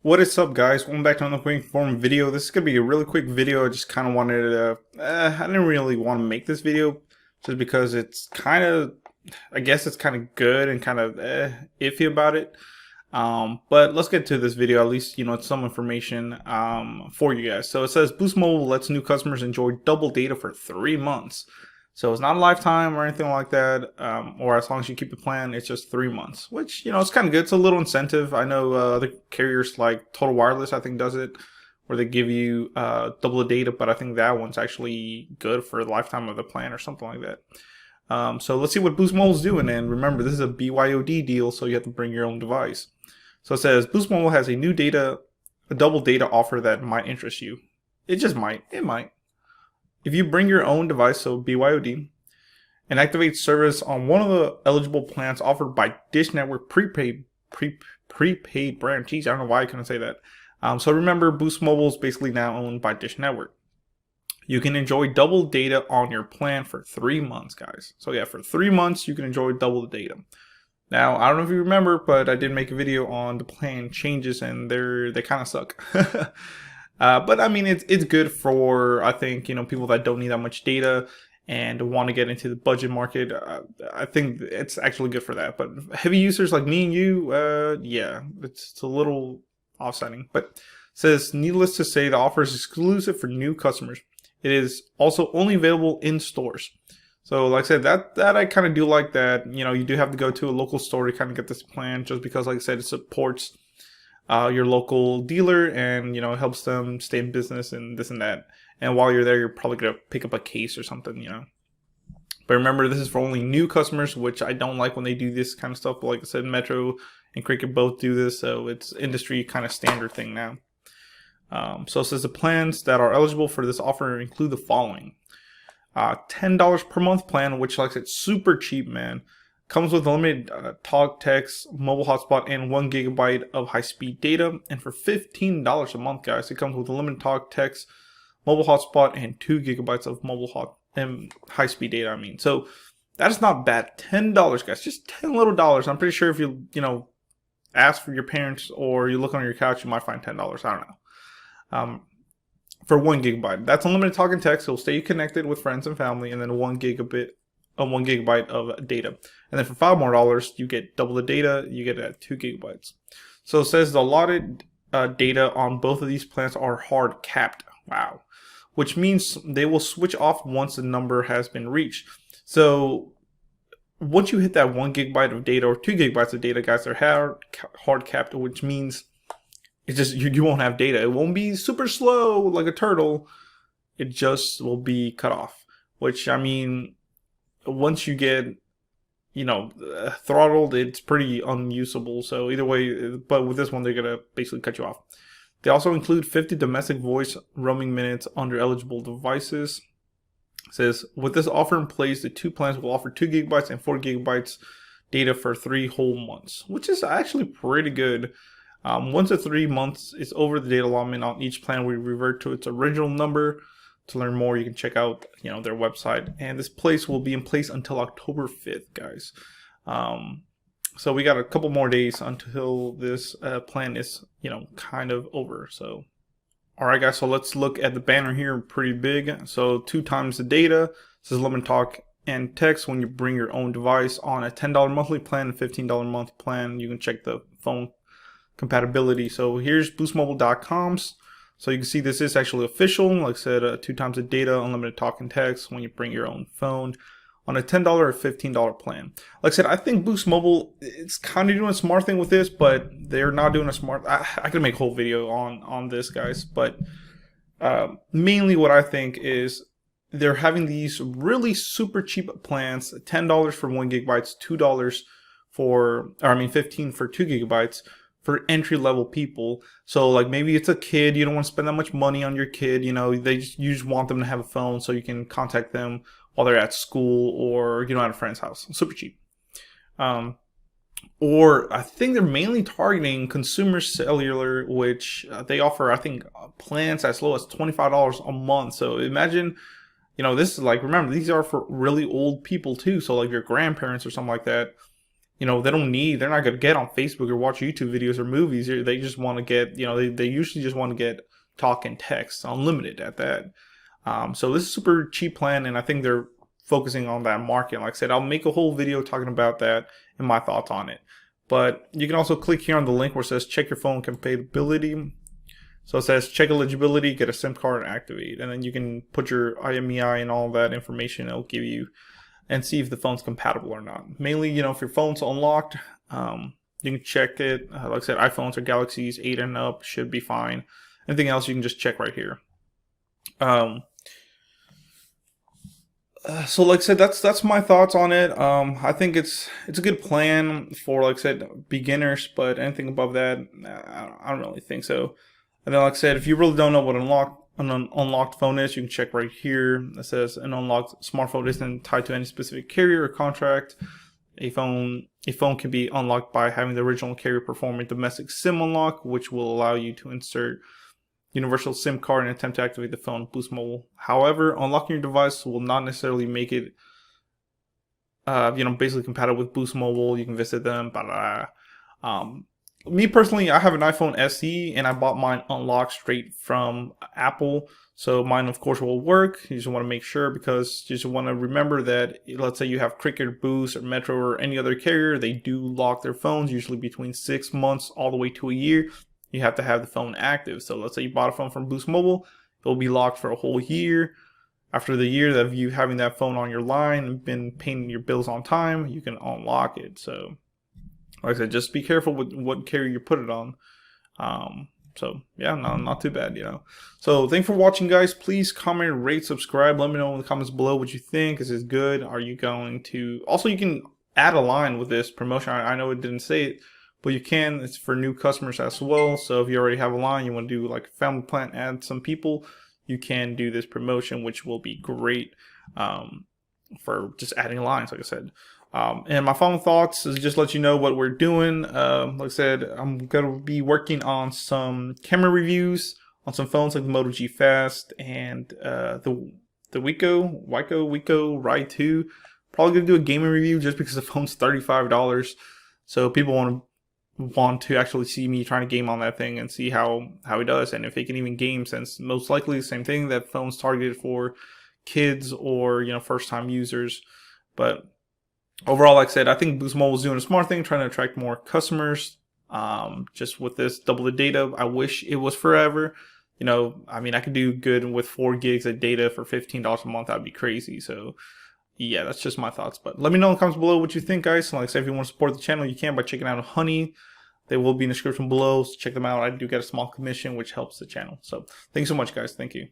What is up, guys? Welcome back to another quick form video. This is gonna be a really quick video. I just kind of wanted to I didn't really want to make this video just because it's kind of, I guess it's kind of good and kind of iffy about it. But let's get to this video. At least it's some information for you guys. So it says Boost Mobile lets new customers enjoy double data for 3 months. So it's not a lifetime or anything like that, or as long as you keep the plan, it's just 3 months, which, it's kind of good. It's a little incentive. I know other carriers like Total Wireless, I think, does it, where they give you double the data, but I think that one's actually good for the lifetime of the plan or something like that. So let's see what Boost Mobile's doing. And remember, this is a BYOD deal, so you have to bring your own device. So it says Boost Mobile has a double data offer that might interest you. It just might. It might. If you bring your own device, so BYOD, and activate service on one of the eligible plans offered by Dish Network prepaid brand. Jeez, I don't know why I couldn't say that. So remember, Boost Mobile is basically now owned by Dish Network. You can enjoy double data on your plan for 3 months, guys. So yeah, for 3 months, you can enjoy double the data. Now, I don't know if you remember, but I did make a video on the plan changes, and they kind of suck. But I mean, it's good for, I think, people that don't need that much data and want to get into the budget market. I think it's actually good for that. But heavy users like me and you, yeah, it's a little offsetting. But it says, needless to say, the offer is exclusive for new customers. It is also only available in stores. So like I said, that I kind of do like that. You do have to go to a local store to kind of get this plan, just because, like I said, it supports your local dealer, and it helps them stay in business and this and that. And while you're there, you're probably gonna pick up a case or something. But remember, this is for only new customers, which I don't like when they do this kind of stuff. But like I said, Metro and Cricket both do this, so it's industry kind of standard thing now. So it says the plans that are eligible for this offer include the following: $10 per month plan, which, like I said, super cheap, man. Comes with unlimited talk, text, mobile hotspot, and 1 gigabyte of high-speed data. And for $15 a month, guys, it comes with unlimited talk, text, mobile hotspot, and 2 gigabytes of high-speed data. So that is not bad. $10, guys, just 10 little dollars. I'm pretty sure if you ask for your parents or you look on your couch, you might find $10. I don't know. For 1 gigabyte, that's unlimited talk and text. It'll stay connected with friends and family, and then 1 gigabyte of data. And then for $5 more, you get double the data. You get it at 2 gigabytes. So it says the allotted data on both of these plans are hard capped. Wow. Which means they will switch off once the number has been reached. So once you hit that 1 gigabyte of data or 2 gigabytes of data, guys, they're hard capped, which means it's just you won't have data. It won't be super slow like a turtle. It just will be cut off. Which, once you get throttled, it's pretty unusable. So either way, but with this one, they're gonna basically cut you off. They also include 50 domestic voice roaming minutes under eligible devices. It says, with this offer in place, the two plans will offer 2 gigabytes and 4 gigabytes data for 3 whole months, which is actually pretty good. Once the 3 months is over, the data allotment on each plan will revert to its original number. To learn more, you can check out their website, and this place will be in place until October 5th, guys. So we got a couple more days until this plan is kind of over. So all right, guys, so let's look at the banner here. Pretty big. So 2 times the data. This is limited talk and text when you bring your own device on a $10 monthly plan and $15 month plan. You can check the phone compatibility. So here's boostmobile.com's. So you can see this is actually official. Like I said, 2 times the data, unlimited talk and text when you bring your own phone on a $10 or $15 plan. Like I said, I think Boost Mobile, it's kind of doing a smart thing with this, but they're not doing a smart. I could make a whole video on this, guys. But mainly what I think is they're having these really super cheap plans: $10 for 1 gigabyte, $15 for 2 gigabytes. For entry-level people. So like maybe it's a kid, you don't want to spend that much money on your kid, you just want them to have a phone so you can contact them while they're at school or at a friend's house. Super cheap. Or I think they're mainly targeting consumer cellular, which they offer, I think, plans as low as $25 a month. So imagine, this is like, remember, these are for really old people too. So like your grandparents or something like that. they're not going to get on Facebook or watch YouTube videos or movies. They just want to get, they usually just want to get talk and text, unlimited at that. So this is a super cheap plan, and I think they're focusing on that market. Like I said, I'll make a whole video talking about that and my thoughts on it. But you can also click here on the link where it says check your phone compatibility. So it says check eligibility, get a SIM card, and activate. And then you can put your IMEI and all that information it'll give you and see if the phone's compatible or not. Mainly, if your phone's unlocked, you can check it. Like I said, iPhones or Galaxies 8 and up should be fine. Anything else you can just check right here. So like I said, that's my thoughts on it. I think it's a good plan for, like I said, beginners, but anything above that, I don't really think so. And then, like I said, if you really don't know what an unlocked phone is, you can check right here. It says an unlocked smartphone isn't tied to any specific carrier or contract. A phone can be unlocked by having the original carrier perform a domestic SIM unlock, which will allow you to insert universal SIM card and attempt to activate the phone Boost Mobile. However, unlocking your device will not necessarily make it, basically compatible with Boost Mobile. You can visit them, blah, blah. Me personally, I have an iPhone SE and I bought mine unlocked straight from Apple. So mine, of course, will work. You just want to make sure, because you just want to remember that, let's say you have Cricket, Boost, or Metro, or any other carrier, they do lock their phones usually between 6 months all the way to a year. You have to have the phone active. So let's say you bought a phone from Boost Mobile, it will be locked for a whole year. After the year of you having that phone on your line and been paying your bills on time, you can unlock it. So like I said, just be careful with what carrier you put it on. So yeah, not too bad, So thanks for watching, guys. Please comment, rate, subscribe. Let me know in the comments below what you think. Is this good? Are you going to... Also, you can add a line with this promotion. I know it didn't say it, but you can. It's for new customers as well. So if you already have a line, you want to do like a family plan, add some people, you can do this promotion, which will be great for just adding lines, like I said. And my final thoughts is just let you know what we're doing. Like I said, I'm going to be working on some camera reviews on some phones like the Moto G Fast and the Wiko Ride 2. Probably going to do a gaming review just because the phone's $35. So people want to actually see me trying to game on that thing and see how he does, and if he can even game, since most likely the same thing, that phone's targeted for kids or first time users. But overall, like I said, I think Boost Mobile is doing a smart thing, trying to attract more customers. Just with this double the data, I wish it was forever. I mean, I could do good with 4 gigs of data for $15 a month. That'd be crazy. So yeah, that's just my thoughts. But let me know in the comments below what you think, guys. And like I said, if you want to support the channel, you can by checking out Honey. They will be in the description below, so check them out. I do get a small commission, which helps the channel. So thanks so much, guys. Thank you.